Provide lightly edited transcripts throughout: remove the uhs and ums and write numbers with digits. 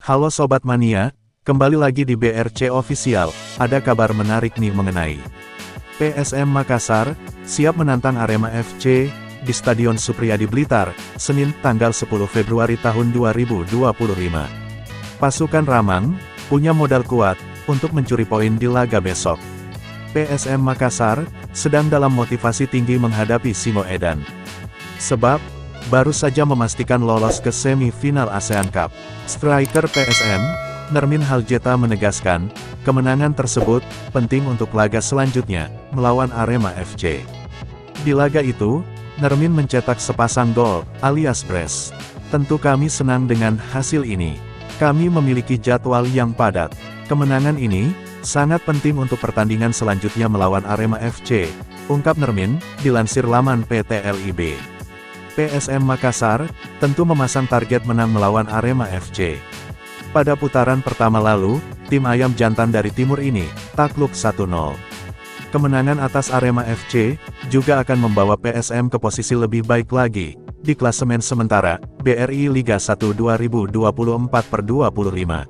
Halo Sobat Mania, kembali lagi di BRC Official. Ada kabar menarik nih mengenai PSM Makassar, siap menantang Arema FC, di Stadion Supriyadi Blitar, Senin, tanggal 10 Februari tahun 2025. Pasukan Ramang, punya modal kuat, untuk mencuri poin di laga besok. PSM Makassar, sedang dalam motivasi tinggi menghadapi Simo Edan. Sebab, baru saja memastikan lolos ke semifinal ASEAN Cup. Striker PSM, Nermin Haljeta menegaskan, kemenangan tersebut penting untuk laga selanjutnya, melawan Arema FC. Di laga itu, Nermin mencetak sepasang gol, alias brace. Tentu kami senang dengan hasil ini. Kami memiliki jadwal yang padat. Kemenangan ini, sangat penting untuk pertandingan selanjutnya melawan Arema FC, ungkap Nermin, dilansir laman PT LIB. PSM Makassar, tentu memasang target menang melawan Arema FC. Pada putaran pertama lalu, tim ayam jantan dari timur ini, takluk 1-0. Kemenangan atas Arema FC, juga akan membawa PSM ke posisi lebih baik lagi, di klasemen sementara, BRI Liga 1 2024/25.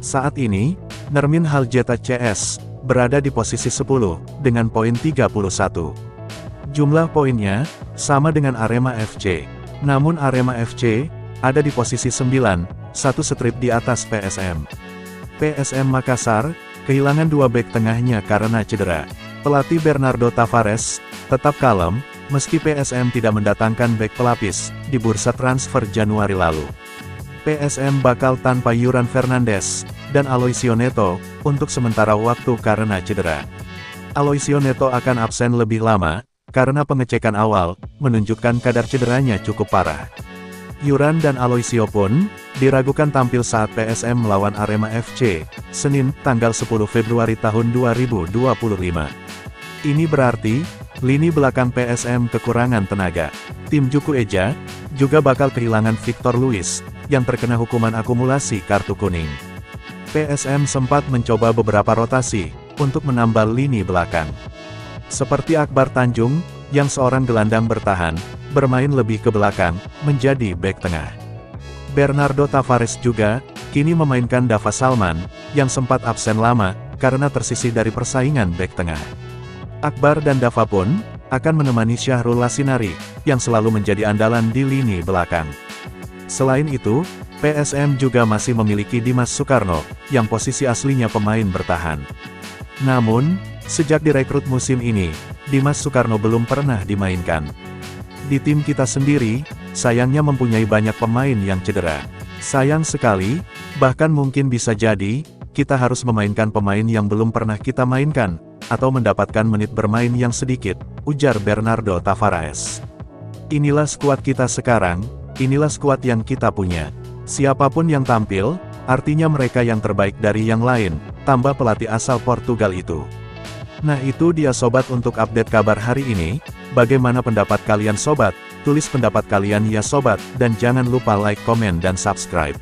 Saat ini, Nermin Haljeta CS, berada di posisi 10, dengan poin 31. Jumlah poinnya, sama dengan Arema FC. Namun Arema FC, ada di posisi 9, satu strip di atas PSM. PSM Makassar, kehilangan dua bek tengahnya karena cedera. Pelatih Bernardo Tavares, tetap kalem, meski PSM tidak mendatangkan bek pelapis, di bursa transfer Januari lalu. PSM bakal tanpa Yuran Fernandes, dan Aloisio Neto, untuk sementara waktu karena cedera. Aloisio Neto akan absen lebih lama, karena pengecekan awal, menunjukkan kadar cederanya cukup parah. Yuran dan Aloisio pun, diragukan tampil saat PSM melawan Arema FC, Senin, tanggal 10 Februari tahun 2025. Ini berarti, lini belakang PSM kekurangan tenaga. Tim Juku Eja, juga bakal kehilangan Victor Luis, yang terkena hukuman akumulasi kartu kuning. PSM sempat mencoba beberapa rotasi, untuk menambah lini belakang. Seperti Akbar Tanjung, yang seorang gelandang bertahan, bermain lebih ke belakang, menjadi bek tengah. Bernardo Tavares juga, kini memainkan Dava Salman, yang sempat absen lama, karena tersisih dari persaingan bek tengah. Akbar dan Dava pun, akan menemani Syahrul Lasinari, yang selalu menjadi andalan di lini belakang. Selain itu, PSM juga masih memiliki Dimas Soekarno, yang posisi aslinya pemain bertahan. Namun, sejak direkrut musim ini, Dimas Soekarno belum pernah dimainkan. Di tim kita sendiri, sayangnya mempunyai banyak pemain yang cedera. Sayang sekali, bahkan mungkin bisa jadi, kita harus memainkan pemain yang belum pernah kita mainkan, atau mendapatkan menit bermain yang sedikit, ujar Bernardo Tavares. Inilah skuad kita sekarang, inilah skuad yang kita punya. Siapapun yang tampil, artinya mereka yang terbaik dari yang lain, tambah pelatih asal Portugal itu. Nah itu dia sobat untuk update kabar hari ini. Bagaimana pendapat kalian sobat? Tulis pendapat kalian ya sobat, dan jangan lupa like, komen dan subscribe.